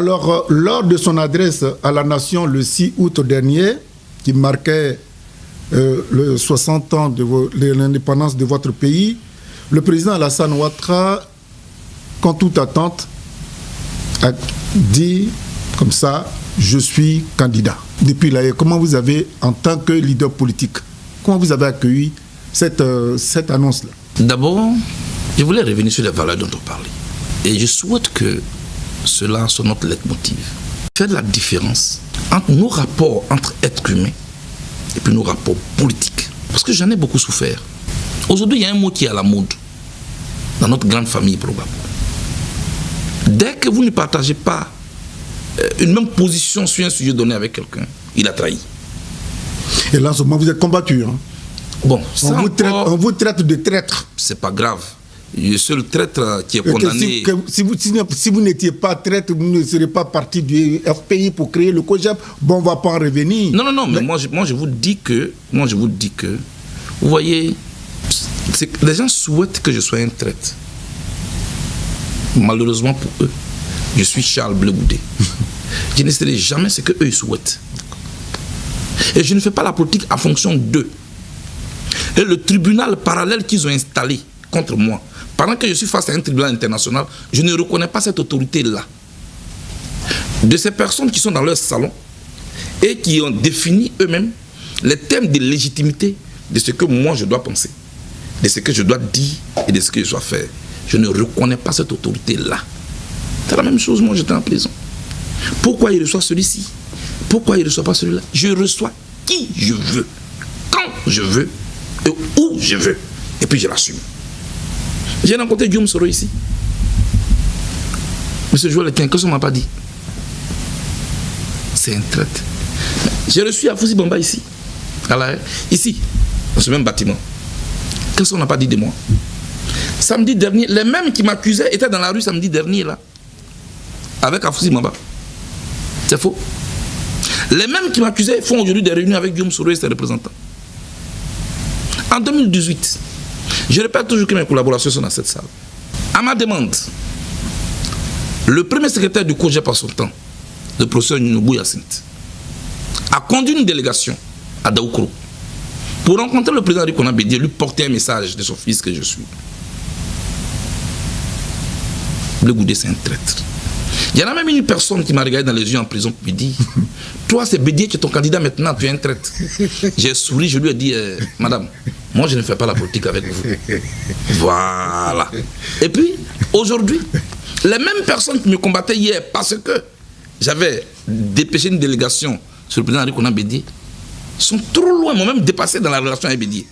Alors, lors de son adresse à la nation le 6 août dernier, qui marquait le 60 ans de l'indépendance de votre pays, le président Alassane Ouattara, contre toute attente, a dit comme ça, je suis candidat. Depuis là, comment vous avez, en tant que leader politique, comment vous avez accueilli cette annonce-là? D'abord, je voulais revenir sur les valeurs dont on parlait. Et je souhaite que cela soit notre leitmotiv. Faire la différence entre nos rapports entre êtres humains et puis nos rapports politiques. Parce que j'en ai beaucoup souffert. Aujourd'hui, il y a un mot qui est à la mode dans notre grande famille probable. Dès que vous ne partagez pas une même position sur un sujet donné avec quelqu'un, il a trahi. Et là, en ce moment, vous êtes combattu. Hein? Bon, on vous traite de traître. C'est pas grave. Le seul traître qui est condamné... Si vous n'étiez pas traître, vous ne serez pas parti du FPI pour créer le COJEP. Bon, on ne va pas en revenir. Non, mais moi je vous dis que... Vous voyez, les gens souhaitent que je sois un traître. Malheureusement pour eux, je suis Charles Bleu Goudé. Je ne serai jamais ce qu'eux souhaitent. Et je ne fais pas la politique en fonction d'eux. Et le tribunal parallèle qu'ils ont installé contre moi, pendant que je suis face à un tribunal international, je ne reconnais pas cette autorité-là. De ces personnes qui sont dans leur salon et qui ont défini eux-mêmes les thèmes de légitimité de ce que moi je dois penser, de ce que je dois dire et de ce que je dois faire. Je ne reconnais pas cette autorité-là. C'est la même chose, moi j'étais en prison. Pourquoi il reçoit celui-ci? Pourquoi il ne reçoit pas celui-là? Je reçois qui je veux, quand je veux et où je veux. Et puis je l'assume. J'ai rencontré Guillaume Soro ici. Monsieur Joël Etienne, qu'est-ce qu'on ne m'a pas dit? C'est un traître. J'ai reçu Afousi Bamba ici, ici, dans ce même bâtiment. Qu'est-ce qu'on n'a pas dit de moi? Samedi dernier, les mêmes qui m'accusaient étaient dans la rue samedi dernier, là, avec Afousi Bamba. C'est faux. Les mêmes qui m'accusaient font aujourd'hui des réunions avec Guillaume Soro et ses représentants. En 2018, je répète toujours que mes collaborations sont dans cette salle. À ma demande, le premier secrétaire du COJEP à son temps, le professeur Nubou Yacinthe, a conduit une délégation à Daoukro pour rencontrer le président Rikona Bédié et lui porter un message de son fils que je suis. Le Goudé, c'est un traître. Il y en a même une personne qui m'a regardé dans les yeux en prison et dit, toi c'est Bédié qui est ton candidat maintenant, tu es un traître. J'ai souri, je lui ai dit, madame, moi je ne fais pas la politique avec vous. Voilà. Et puis, aujourd'hui, les mêmes personnes qui me combattaient hier parce que j'avais dépêché une délégation sur le président Rikona Bédié sont trop loin, m'ont même dépassé dans la relation avec Bédié.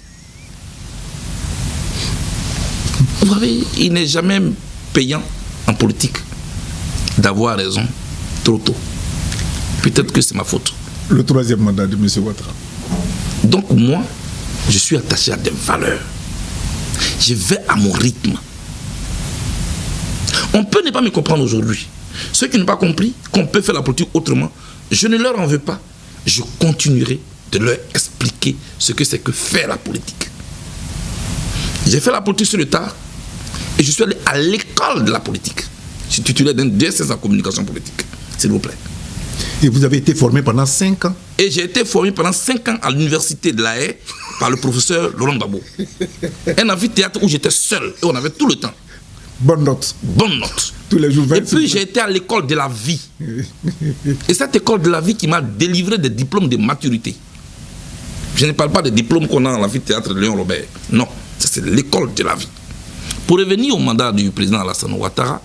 Vous savez, il n'est jamais payant en politique d'avoir raison trop tôt. Peut-être que c'est ma faute. Le troisième mandat de M. Ouattara. Donc moi, je suis attaché à des valeurs. Je vais à mon rythme. On peut ne pas me comprendre aujourd'hui. Ceux qui n'ont pas compris qu'on peut faire la politique autrement, je ne leur en veux pas. Je continuerai de leur expliquer ce que c'est que faire la politique. J'ai fait la politique sur le tard et je suis allé à l'école de la politique. Je suis titulaire d'un DSS en communication politique, s'il vous plaît. Et vous avez été formé pendant 5 ans? Et j'ai été formé pendant 5 ans à l'université de La Haye par le professeur Laurent Gbagbo. Un amphithéâtre où j'étais seul et on avait tout le temps. Bonne note. Bonne note. Tous les jours. Et puis j'ai été à l'école de la vie. Et cette école de la vie qui m'a délivré des diplômes de maturité. Je ne parle pas des diplômes qu'on a à l'amphithéâtre de Léon Robert. Non, c'est l'école de la vie. Pour revenir au mandat du président Alassane Ouattara,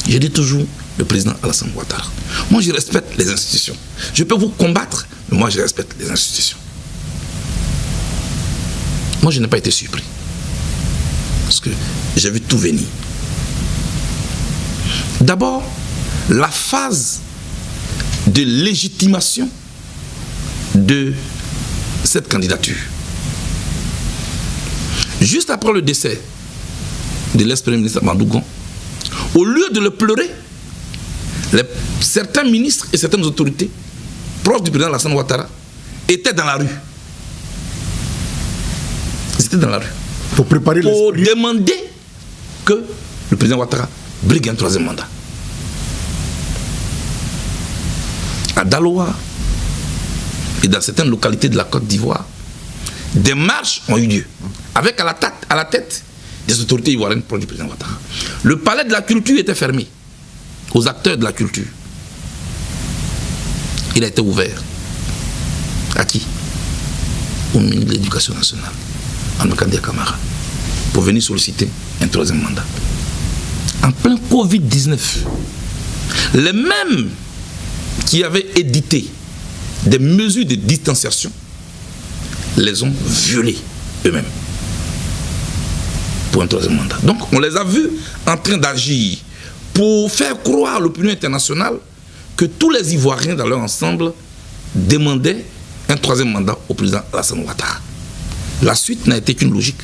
je dis toujours le président Alassane Ouattara. Moi, je respecte les institutions. Je peux vous combattre, mais moi, je respecte les institutions. Moi, je n'ai pas été surpris. Parce que j'ai vu tout venir. D'abord, la phase de légitimation de cette candidature. Juste après le décès de l'ex-premier ministre Mandougon, au lieu de le pleurer, certains ministres et certaines autorités proches du président Alassane Ouattara étaient dans la rue. Ils étaient dans la rue. Pour préparer pour demander que le président Ouattara brigue un troisième mandat. à Daloa et dans certaines localités de la Côte d'Ivoire, des marches ont eu lieu, avec à la tête des autorités ivoiriennes proches du président Ouattara. Le palais de la culture était fermé aux acteurs de la culture. Il a été ouvert. À qui? Au ministre de l'Éducation nationale, Amakandé Camara, pour venir solliciter un troisième mandat. En plein Covid-19, les mêmes qui avaient édité des mesures de distanciation les ont violées eux-mêmes pour un troisième mandat. Donc on les a vus en train d'agir pour faire croire à l'opinion internationale que tous les Ivoiriens dans leur ensemble demandaient un troisième mandat au président Alassane Ouattara. La suite n'a été qu'une logique.